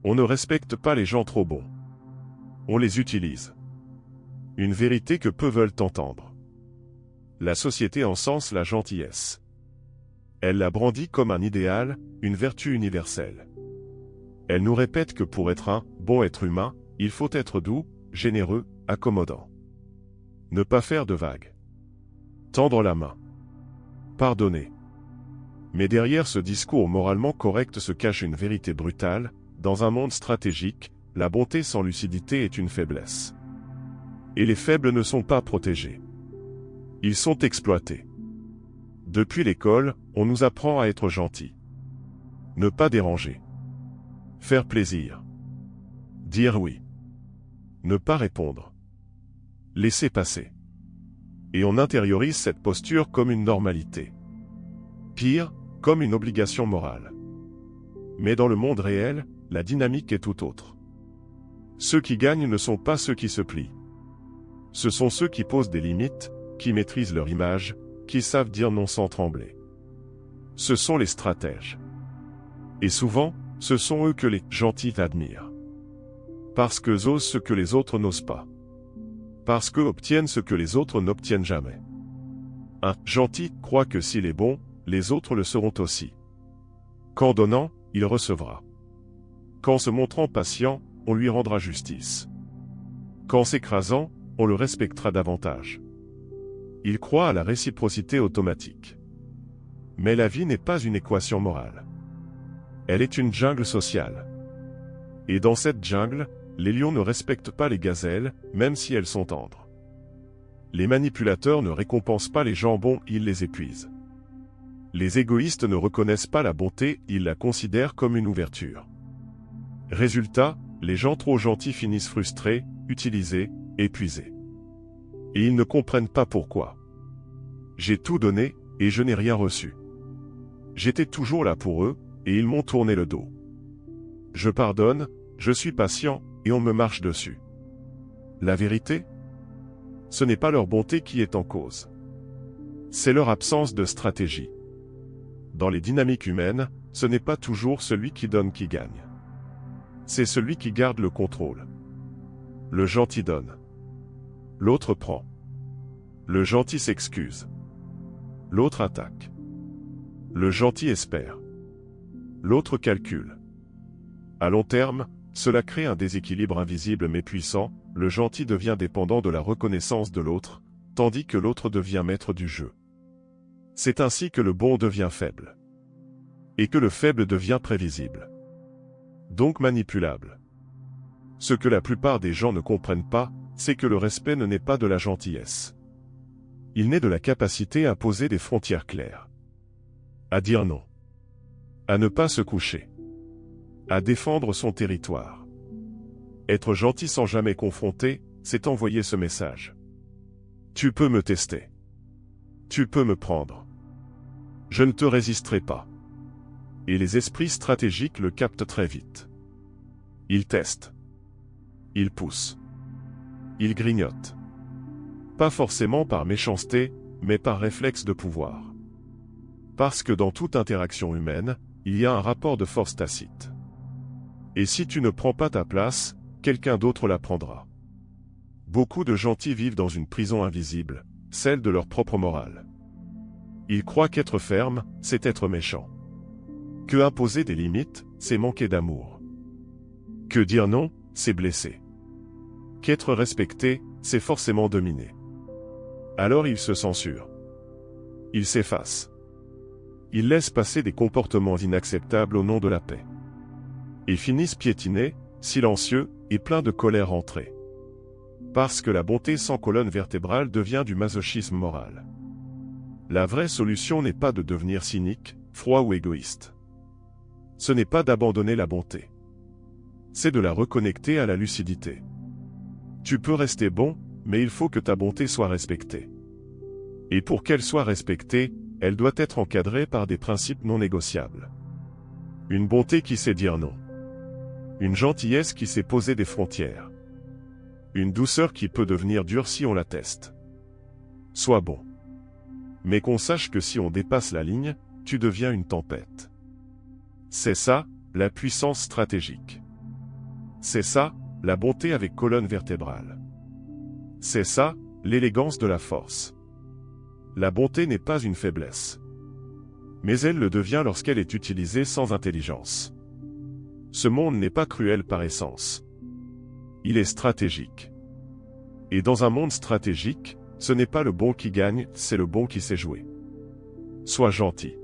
On ne respecte pas les gens trop bons. On les utilise. Une vérité que peu veulent entendre. La société encense la gentillesse. Elle la brandit comme un idéal, une vertu universelle. Elle nous répète que pour être un bon être humain, il faut être doux, généreux, accommodant. Ne pas faire de vagues. Tendre la main. Pardonner. Mais derrière ce discours moralement correct se cache une vérité brutale. Dans un monde stratégique, la bonté sans lucidité est une faiblesse. Et les faibles ne sont pas protégés. Ils sont exploités. Depuis l'école, on nous apprend à être gentil. Ne pas déranger. Faire plaisir. Dire oui. Ne pas répondre. Laisser passer. Et on intériorise cette posture comme une normalité. Pire, comme une obligation morale. Mais dans le monde réel, la dynamique est tout autre. Ceux qui gagnent ne sont pas ceux qui se plient. Ce sont ceux qui posent des limites, qui maîtrisent leur image, qui savent dire non sans trembler. Ce sont les stratèges. Et souvent, ce sont eux que les gentils admirent. Parce qu'eux osent ce que les autres n'osent pas. Parce qu'eux obtiennent ce que les autres n'obtiennent jamais. Un gentil croit que s'il est bon, les autres le seront aussi. Qu'en donnant, il recevra. Qu'en se montrant patient, on lui rendra justice. Qu'en s'écrasant, on le respectera davantage. Il croit à la réciprocité automatique. Mais la vie n'est pas une équation morale. Elle est une jungle sociale. Et dans cette jungle, les lions ne respectent pas les gazelles, même si elles sont tendres. Les manipulateurs ne récompensent pas les gens bons, ils les épuisent. Les égoïstes ne reconnaissent pas la bonté, ils la considèrent comme une ouverture. Résultat, les gens trop gentils finissent frustrés, utilisés, épuisés. Et ils ne comprennent pas pourquoi. J'ai tout donné, et je n'ai rien reçu. J'étais toujours là pour eux, et ils m'ont tourné le dos. Je pardonne, je suis patient, et on me marche dessus. La vérité? Ce n'est pas leur bonté qui est en cause. C'est leur absence de stratégie. Dans les dynamiques humaines, ce n'est pas toujours celui qui donne qui gagne. C'est celui qui garde le contrôle. Le gentil donne. L'autre prend. Le gentil s'excuse. L'autre attaque. Le gentil espère. L'autre calcule. À long terme, cela crée un déséquilibre invisible mais puissant, le gentil devient dépendant de la reconnaissance de l'autre, tandis que l'autre devient maître du jeu. C'est ainsi que le bon devient faible. Et que le faible devient prévisible. Donc manipulable. Ce que la plupart des gens ne comprennent pas, c'est que le respect ne naît pas de la gentillesse. Il naît de la capacité à poser des frontières claires. À dire non. À ne pas se coucher. À défendre son territoire. Être gentil sans jamais confronter, c'est envoyer ce message. Tu peux me tester. Tu peux me prendre. Je ne te résisterai pas. Et les esprits stratégiques le captent très vite. Ils testent. Ils poussent. Ils grignotent. Pas forcément par méchanceté, mais par réflexe de pouvoir. Parce que dans toute interaction humaine, il y a un rapport de force tacite. Et si tu ne prends pas ta place, quelqu'un d'autre la prendra. Beaucoup de gentils vivent dans une prison invisible, celle de leur propre morale. Ils croient qu'être ferme, c'est être méchant. Que imposer des limites, c'est manquer d'amour. Que dire non, c'est blesser. Qu'être respecté, c'est forcément dominer. Alors ils se censurent. Ils s'effacent. Ils laissent passer des comportements inacceptables au nom de la paix. Et finissent piétinés, silencieux, et pleins de colère rentrée. Parce que la bonté sans colonne vertébrale devient du masochisme moral. La vraie solution n'est pas de devenir cynique, froid ou égoïste. Ce n'est pas d'abandonner la bonté. C'est de la reconnecter à la lucidité. Tu peux rester bon, mais il faut que ta bonté soit respectée. Et pour qu'elle soit respectée, elle doit être encadrée par des principes non négociables. Une bonté qui sait dire non. Une gentillesse qui sait poser des frontières. Une douceur qui peut devenir dure si on la teste. Sois bon. Mais qu'on sache que si on dépasse la ligne, tu deviens une tempête. C'est ça, la puissance stratégique. C'est ça, la bonté avec colonne vertébrale. C'est ça, l'élégance de la force. La bonté n'est pas une faiblesse. Mais elle le devient lorsqu'elle est utilisée sans intelligence. Ce monde n'est pas cruel par essence. Il est stratégique. Et dans un monde stratégique, ce n'est pas le bon qui gagne, c'est le bon qui sait jouer. Sois gentil.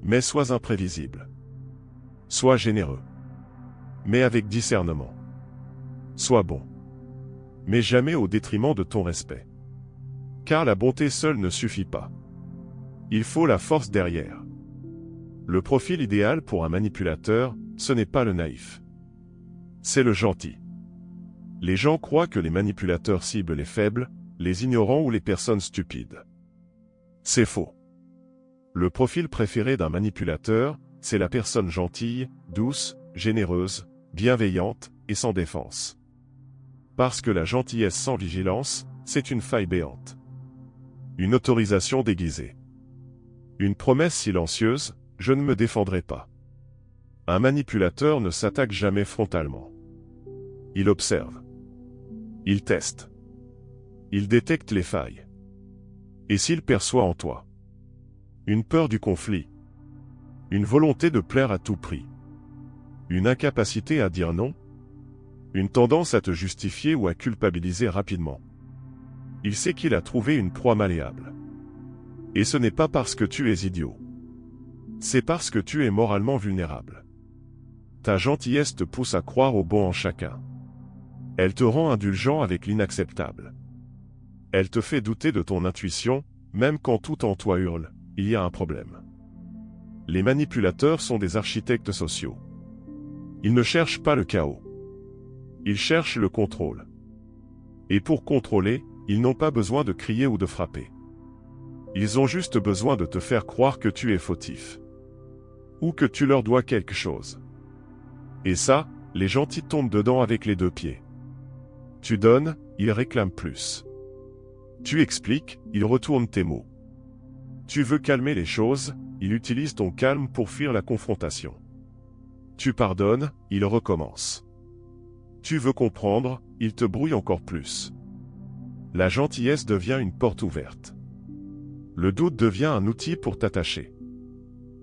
Mais sois imprévisible. Sois généreux. Mais avec discernement. Sois bon. Mais jamais au détriment de ton respect. Car la bonté seule ne suffit pas. Il faut la force derrière. Le profil idéal pour un manipulateur, ce n'est pas le naïf. C'est le gentil. Les gens croient que les manipulateurs ciblent les faibles, les ignorants ou les personnes stupides. C'est faux. Le profil préféré d'un manipulateur, c'est la personne gentille, douce, généreuse, bienveillante et sans défense. Parce que la gentillesse sans vigilance, c'est une faille béante. Une autorisation déguisée. Une promesse silencieuse, je ne me défendrai pas. Un manipulateur ne s'attaque jamais frontalement. Il observe. Il teste. Il détecte les failles. Et s'il perçoit en toi une peur du conflit, une volonté de plaire à tout prix, une incapacité à dire non, une tendance à te justifier ou à culpabiliser rapidement, il sait qu'il a trouvé une proie malléable. Et ce n'est pas parce que tu es idiot. C'est parce que tu es moralement vulnérable. Ta gentillesse te pousse à croire au bon en chacun. Elle te rend indulgent avec l'inacceptable. Elle te fait douter de ton intuition, même quand tout en toi hurle, il y a un problème. Les manipulateurs sont des architectes sociaux. Ils ne cherchent pas le chaos. Ils cherchent le contrôle. Et pour contrôler, ils n'ont pas besoin de crier ou de frapper. Ils ont juste besoin de te faire croire que tu es fautif. Ou que tu leur dois quelque chose. Et ça, les gentils tombent dedans avec les deux pieds. Tu donnes, ils réclament plus. Tu expliques, ils retournent tes mots. Tu veux calmer les choses, ils utilisent ton calme pour fuir la confrontation. Tu pardonnes, ils recommencent. Tu veux comprendre, ils te brouillent encore plus. La gentillesse devient une porte ouverte. Le doute devient un outil pour t'attacher.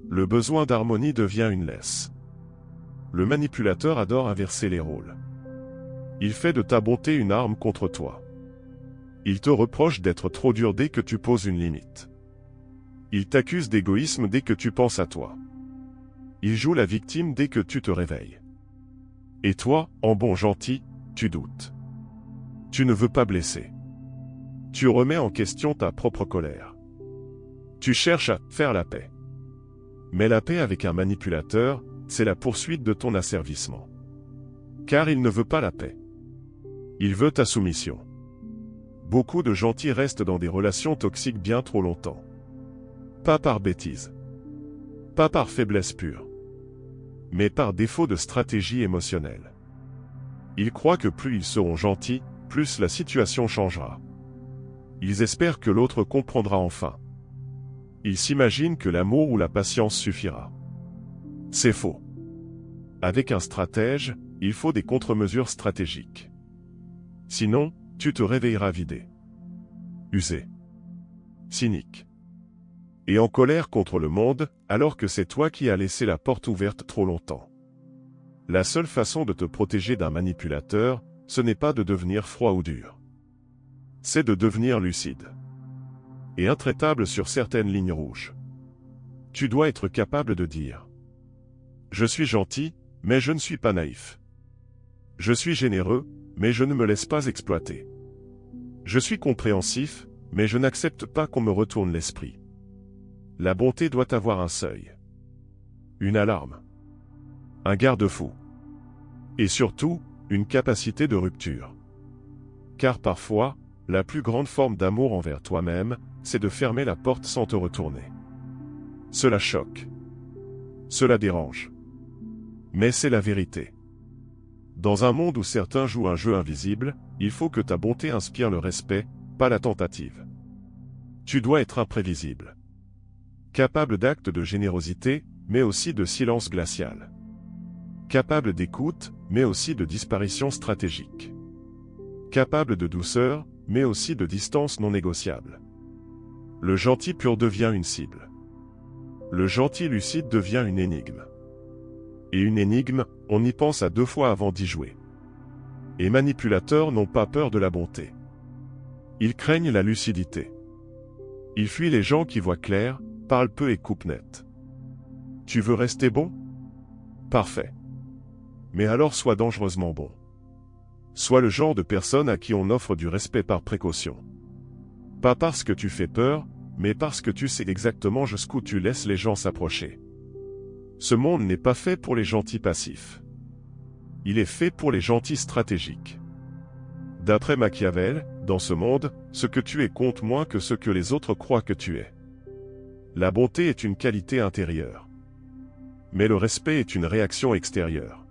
Le besoin d'harmonie devient une laisse. Le manipulateur adore inverser les rôles. Il fait de ta bonté une arme contre toi. Il te reproche d'être trop dur dès que tu poses une limite. Il t'accuse d'égoïsme dès que tu penses à toi. Il joue la victime dès que tu te réveilles. Et toi, en bon gentil, tu doutes. Tu ne veux pas blesser. Tu remets en question ta propre colère. Tu cherches à faire la paix. Mais la paix avec un manipulateur, c'est la poursuite de ton asservissement. Car il ne veut pas la paix. Il veut ta soumission. Beaucoup de gentils restent dans des relations toxiques bien trop longtemps. Pas par bêtise. Pas par faiblesse pure. Mais par défaut de stratégie émotionnelle. Ils croient que plus ils seront gentils, plus la situation changera. Ils espèrent que l'autre comprendra enfin. Ils s'imaginent que l'amour ou la patience suffira. C'est faux. Avec un stratège, il faut des contre-mesures stratégiques. Sinon, tu te réveilleras vidé. Usé. Cynique. Et en colère contre le monde, alors que c'est toi qui as laissé la porte ouverte trop longtemps. La seule façon de te protéger d'un manipulateur, ce n'est pas de devenir froid ou dur. C'est de devenir lucide. Et intraitable sur certaines lignes rouges. Tu dois être capable de dire : je suis gentil, mais je ne suis pas naïf. Je suis généreux, mais je ne me laisse pas exploiter. Je suis compréhensif, mais je n'accepte pas qu'on me retourne l'esprit. La bonté doit avoir un seuil. Une alarme. Un garde-fou. Et surtout, une capacité de rupture. Car parfois, la plus grande forme d'amour envers toi-même, c'est de fermer la porte sans te retourner. Cela choque. Cela dérange. Mais c'est la vérité. Dans un monde où certains jouent un jeu invisible, il faut que ta bonté inspire le respect, pas la tentative. Tu dois être imprévisible. Capable d'actes de générosité, mais aussi de silence glacial. Capable d'écoute, mais aussi de disparition stratégique. Capable de douceur, mais aussi de distance non négociable. Le gentil pur devient une cible. Le gentil lucide devient une énigme. Et une énigme, on y pense à 2 fois avant d'y jouer. Et manipulateurs n'ont pas peur de la bonté. Ils craignent la lucidité. Ils fuient les gens qui voient clair, parlent peu et coupent net. Tu veux rester bon? Parfait. Mais alors sois dangereusement bon. Sois le genre de personne à qui on offre du respect par précaution. Pas parce que tu fais peur, mais parce que tu sais exactement jusqu'où tu laisses les gens s'approcher. Ce monde n'est pas fait pour les gentils passifs. Il est fait pour les gentils stratégiques. D'après Machiavel, dans ce monde, ce que tu es compte moins que ce que les autres croient que tu es. La bonté est une qualité intérieure. Mais le respect est une réaction extérieure.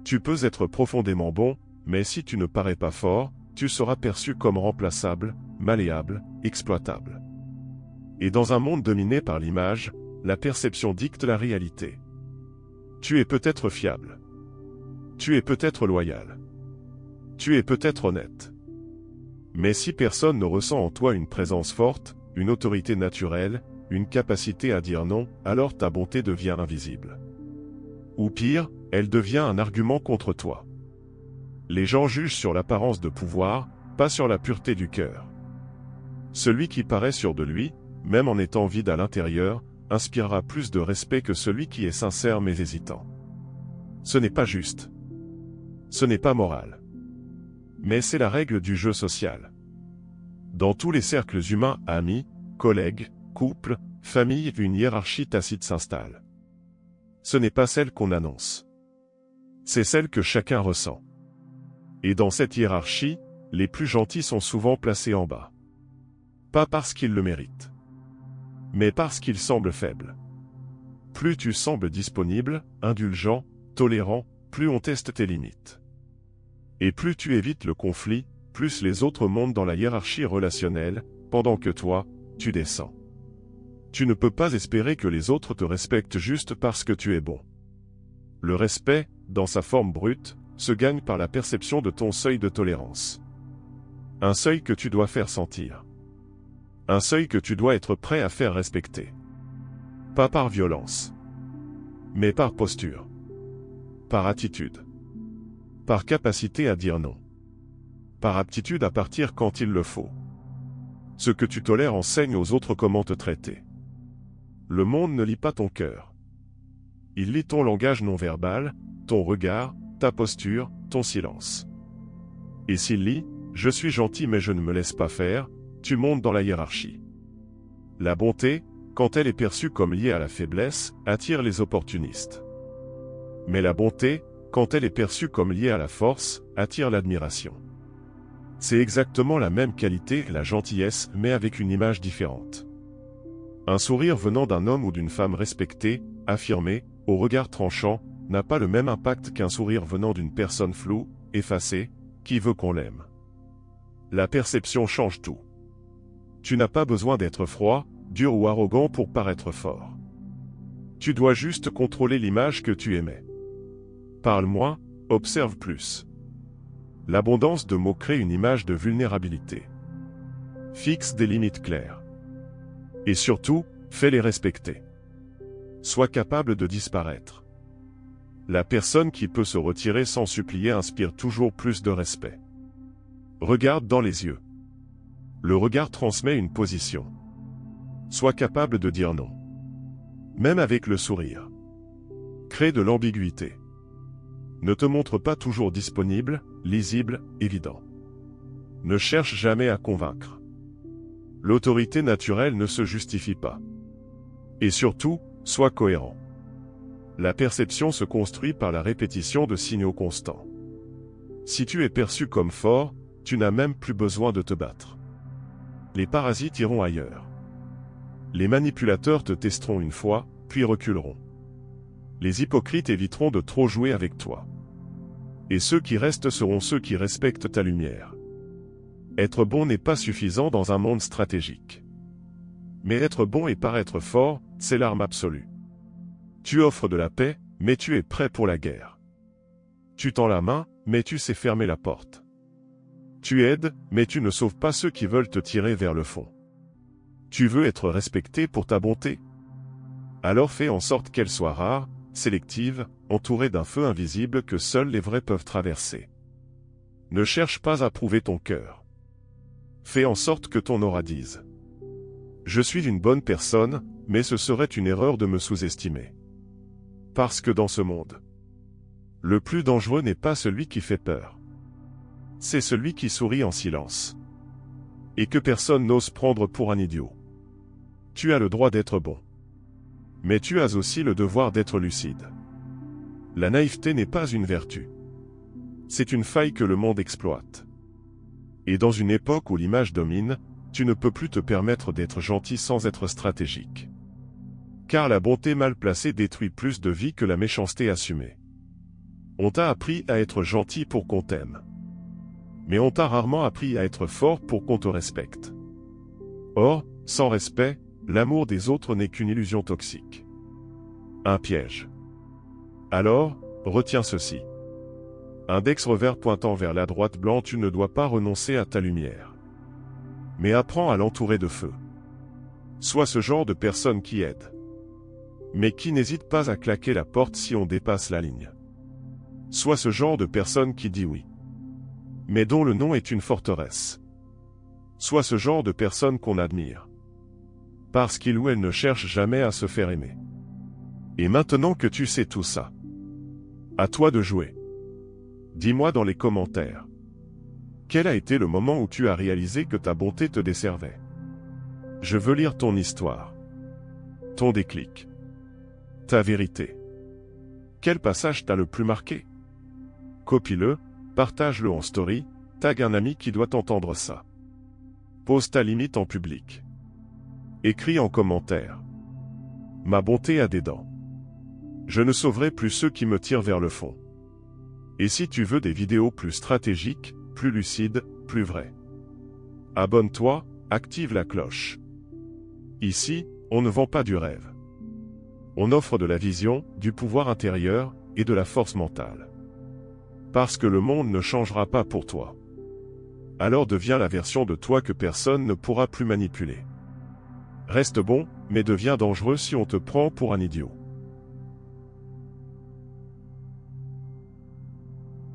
Tu peux être profondément bon, mais si tu ne parais pas fort, tu seras perçu comme remplaçable, malléable, exploitable. Et dans un monde dominé par l'image, la perception dicte la réalité. Tu es peut-être fiable. Tu es peut-être loyal. Tu es peut-être honnête. Mais si personne ne ressent en toi une présence forte, une autorité naturelle, une capacité à dire non, alors ta bonté devient invisible. Ou pire, elle devient un argument contre toi. Les gens jugent sur l'apparence de pouvoir, pas sur la pureté du cœur. Celui qui paraît sûr de lui, même en étant vide à l'intérieur, inspirera plus de respect que celui qui est sincère mais hésitant. Ce n'est pas juste. Ce n'est pas moral. Mais c'est la règle du jeu social. Dans tous les cercles humains, amis, collègues, couples, familles, une hiérarchie tacite s'installe. Ce n'est pas celle qu'on annonce. C'est celle que chacun ressent. Et dans cette hiérarchie, les plus gentils sont souvent placés en bas. Pas parce qu'ils le méritent, mais parce qu'ils semblent faibles. Plus tu sembles disponible, indulgent, tolérant, plus on teste tes limites. Et plus tu évites le conflit, plus les autres montent dans la hiérarchie relationnelle, pendant que toi, tu descends. Tu ne peux pas espérer que les autres te respectent juste parce que tu es bon. Le respect, dans sa forme brute, se gagne par la perception de ton seuil de tolérance. Un seuil que tu dois faire sentir. Un seuil que tu dois être prêt à faire respecter. Pas par violence, mais par posture. Par attitude. Par capacité à dire non. Par aptitude à partir quand il le faut. Ce que tu tolères enseigne aux autres comment te traiter. Le monde ne lit pas ton cœur. Il lit ton langage non verbal, ton regard, ta posture, ton silence. Et s'il lit « Je suis gentil mais je ne me laisse pas faire », tu montes dans la hiérarchie. La bonté, quand elle est perçue comme liée à la faiblesse, attire les opportunistes. Mais la bonté, quand elle est perçue comme liée à la force, attire l'admiration. C'est exactement la même qualité, la gentillesse, mais avec une image différente. Un sourire venant d'un homme ou d'une femme respectée, affirmé, au regard tranchant, n'a pas le même impact qu'un sourire venant d'une personne floue, effacée, qui veut qu'on l'aime. La perception change tout. Tu n'as pas besoin d'être froid, dur ou arrogant pour paraître fort. Tu dois juste contrôler l'image que tu émets. Parle moins, observe plus. L'abondance de mots crée une image de vulnérabilité. Fixe des limites claires. Et surtout, fais-les respecter. Sois capable de disparaître. La personne qui peut se retirer sans supplier inspire toujours plus de respect. Regarde dans les yeux. Le regard transmet une position. Sois capable de dire non. Même avec le sourire. Crée de l'ambiguïté. Ne te montre pas toujours disponible, lisible, évident. Ne cherche jamais à convaincre. L'autorité naturelle ne se justifie pas. Et surtout, sois cohérent. La perception se construit par la répétition de signaux constants. Si tu es perçu comme fort, tu n'as même plus besoin de te battre. Les parasites iront ailleurs. Les manipulateurs te testeront une fois, puis reculeront. Les hypocrites éviteront de trop jouer avec toi. Et ceux qui restent seront ceux qui respectent ta lumière. Être bon n'est pas suffisant dans un monde stratégique. Mais être bon et paraître fort, c'est l'arme absolue. Tu offres de la paix, mais tu es prêt pour la guerre. Tu tends la main, mais tu sais fermer la porte. Tu aides, mais tu ne sauves pas ceux qui veulent te tirer vers le fond. Tu veux être respecté pour ta bonté? Alors fais en sorte qu'elle soit rare, sélective, entourée d'un feu invisible que seuls les vrais peuvent traverser. Ne cherche pas à prouver ton cœur. Fais en sorte que ton aura dise: je suis une bonne personne, mais ce serait une erreur de me sous-estimer. Parce que dans ce monde, le plus dangereux n'est pas celui qui fait peur. C'est celui qui sourit en silence. Et que personne n'ose prendre pour un idiot. Tu as le droit d'être bon. Mais tu as aussi le devoir d'être lucide. La naïveté n'est pas une vertu. C'est une faille que le monde exploite. Et dans une époque où l'image domine, tu ne peux plus te permettre d'être gentil sans être stratégique. Car la bonté mal placée détruit plus de vies que la méchanceté assumée. On t'a appris à être gentil pour qu'on t'aime. Mais on t'a rarement appris à être fort pour qu'on te respecte. Or, sans respect, l'amour des autres n'est qu'une illusion toxique. Un piège. Alors, retiens ceci. Index revers pointant vers la droite blanc, tu ne dois pas renoncer à ta lumière. Mais apprends à l'entourer de feu. Sois ce genre de personne qui aide. Mais qui n'hésite pas à claquer la porte si on dépasse la ligne. Sois ce genre de personne qui dit oui. Mais dont le nom est une forteresse. Sois ce genre de personne qu'on admire. Parce qu'il ou elle ne cherche jamais à se faire aimer. Et maintenant que tu sais tout ça, à toi de jouer. Dis-moi dans les commentaires. Quel a été le moment où tu as réalisé que ta bonté te desservait? Je veux lire ton histoire. Ton déclic. Ta vérité. Quel passage t'a le plus marqué? Copie-le, partage-le en story, tag un ami qui doit entendre ça. Pose ta limite en public. Écris en commentaire. Ma bonté a des dents. Je ne sauverai plus ceux qui me tirent vers le fond. Et si tu veux des vidéos plus stratégiques, plus lucides, plus vraies, abonne-toi, active la cloche. Ici, on ne vend pas du rêve. On offre de la vision, du pouvoir intérieur et de la force mentale. Parce que le monde ne changera pas pour toi. Alors deviens la version de toi que personne ne pourra plus manipuler. Reste bon, mais deviens dangereux si on te prend pour un idiot.